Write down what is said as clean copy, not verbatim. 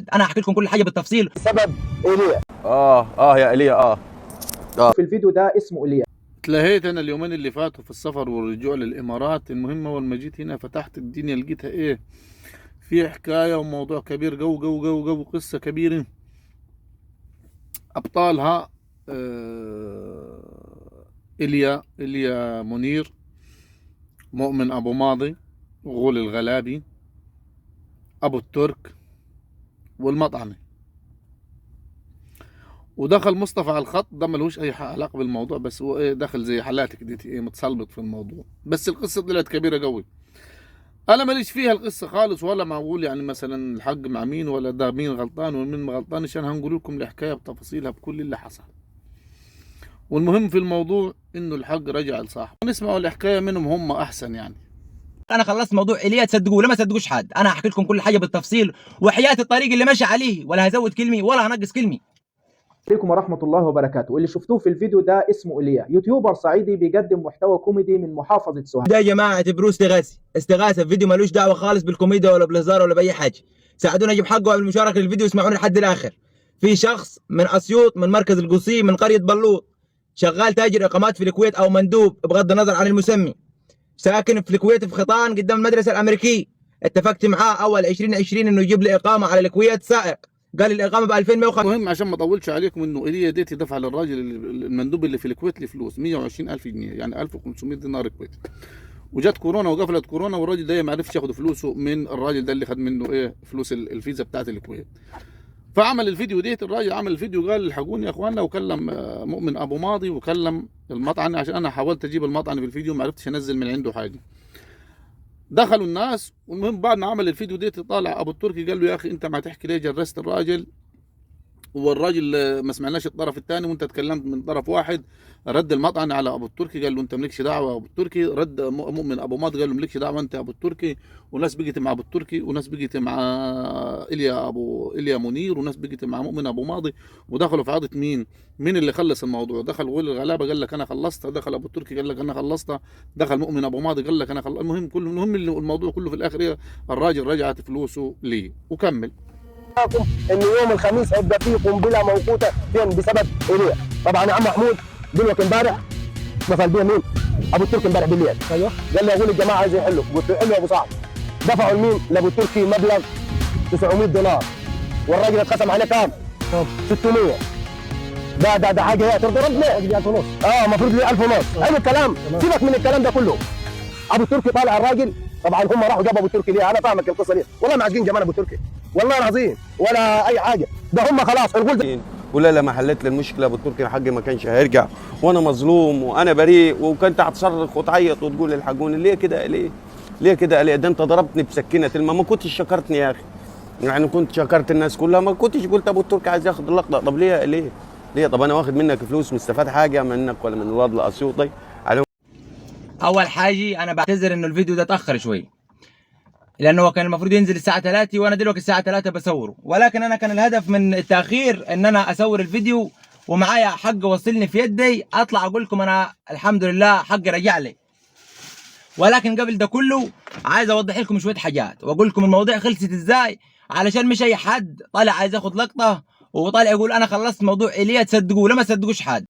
حد، انا هحكي لكم كل حاجه بالتفصيل. سبب ايليا. يا ايليا. في الفيديو ده اسمه ايليا. اتلهيت انا اليومين اللي فاتوا في السفر والرجوع للامارات. المهم اول ما جيت هنا فتحت الدنيا لقيتها ايه، في حكايه وموضوع كبير، جو قصه كبيره. ابطالها ايليا منير، مؤمن ابو ماضي، غول الغلابي، ابو الترك، والمطعمي. ودخل مصطفى على الخط، ده ملوش اي علاقه بالموضوع، بس هو ايه دخل زي حالاتك دي ايه متسلبط في الموضوع. بس القصه طلعت كبيره قوي، انا ماليش فيها القصه خالص، ولا معقول يعني مثلا الحق مع مين ولا ده مين غلطان ومين ما غلطانش. انا هنقول لكم الحكايه بتفاصيلها بكل اللي حصل. والمهم في الموضوع انه الحق رجع لصاحبه. نسمعوا الحكايه منهم هم احسن يعني. انا خلصت موضوع ايليا، تصدقوه ولا ما تصدقوش حد، انا هحكي لكم كل حاجه بالتفصيل، وحياه الطريق اللي ماشي عليه ولا هزود كلمه ولا هنقص كلمه. عليكم ورحمة الله وبركاته. واللي شفتوه في الفيديو ده اسمه ايليا، يوتيوبر صعيدي بيقدم محتوى كوميدي من محافظة سوهاج. ده يا جماعه اعتبروه استغاثه في فيديو ملوش دعوه خالص بالكوميديا ولا بالهزار ولا باي حاجه. ساعدونا نجيب حقه بالمشاركه للفيديو، اسمعونا لحد الاخر. في شخص من اسيوط، من مركز القصي، من قريه بلوط، شغال تاجر اقامات في الكويت او مندوب بغض النظر عن المسمي، ساكن في الكويت في خطان قدام المدرسه الامريكيه. اتفقت معاه اول 2020 انه يجيب لي اقامه على الكويت سائق، قال لي الاقامه ب 2150. المهم عشان ما اطولش عليكم، انه ايليا ديتي دفع للراجل المندوب اللي في الكويت لي فلوس 120,000 جنيه، يعني 1500 دينار كويتي. وجت كورونا وقفلت كورونا، والراجل ده ما عرفش ياخد فلوسه من الراجل ده اللي خد منه ايه فلوس الفيزا بتاعت الكويت. فعمل الفيديو ديت، الراجل عمل الفيديو قال الحقوني يا اخواننا، وكلم مؤمن ابو ماضي وكلم المطعن، عشان انا حاولت اجيب المطعن في الفيديو ما عرفتش انزل من عنده حاجه. دخلوا الناس، والمهم بعد ما عمل الفيديو ديت طالع ابو التركي قال له يا اخي انت ما تحكي ليه جرست الراجل، والراجل ما سمعناش الطرف الثاني وانت تكلمت من طرف واحد. رد المطعن على ابو التركي قال له انت مالكش دعوه ابو التركي. رد مؤمن ابو ماضي قال له مالكش دعوه انت ابو التركي. وناس بقت مع ابو التركي، وناس بقت مع ايليا منير، وناس بقت مع مؤمن ابو ماضي. ودخلوا في عاده مين اللي خلص الموضوع. دخل غول الغلابه قال لك انا خلصتها، دخل ابو التركي قال لك انا خلصتها، دخل مؤمن ابو ماضي قال لك انا خلصت. المهم الموضوع كله في الاخر ايه، الراجل رجعت فلوسه ليه وكمل. ان يوم الخميس هيبقى فيه قنبله موقوته فين بسبب ايليا. طبعا يا عم محمود دلوقتي امبارح اتصل بيا مين؟ ابو التركي امبارح بالليل. ايوه قال لي اقول الجماعه عايزين يحلوا. قلت له حلو يا ابو صاحب. دفعوا لمين؟ لابو التركي مبلغ 900 دولار، والراجل اتقسم عليه كام؟ 600. ده حاجه هي ترضي ربنا. 1000 ونص. المفروض لي 1000 ونص. حلو الكلام. سيبك من الكلام ده كله. ابو التركي طالع الراجل، طبعا هم راحوا جابوا ابو التركي ليه؟ انا فاهمك القصه دي، والله ما عايزين جمال ابو التركي والله العظيم ولا اي حاجه. ده هم خلاص الغول ولا لما حلت لي المشكله ابو التركي حقي ما كانش هيرجع، وانا مظلوم وانا بريء، وكنت هتصرخ وتعيط وتقول الحقوني. ليه كده؟ ليه كده؟ ليه ده انت ضربتني بسكينه ما كنتش شكرتني يا اخي. يعني كنت شكرت الناس كلها، ما كنتش قلت ابو التركي عايز ياخد اللقطه. طب ليه؟ طب انا واخد منك فلوس، مستفاد حاجه منك ولا من الواد الاسيوطي؟ اول حاجه انا بعتذر انه الفيديو ده اتاخر شوي، لانه هو كان المفروض ينزل الساعه 3 وانا دلوقتي الساعه 3 بصوره، ولكن انا كان الهدف من التاخير ان انا اصور الفيديو ومعايا حق وصلني في يدي اطلع اقول لكم انا الحمد لله حقي رجع لي. ولكن قبل ده كله عايز اوضح لكم شويه حاجات واقول لكم المواضيع خلصت ازاي، علشان مش اي حد طالع عايز ياخد لقطه وطالع يقول انا خلصت موضوع ايليا تصدقوه ولا ما تصدقوش حد.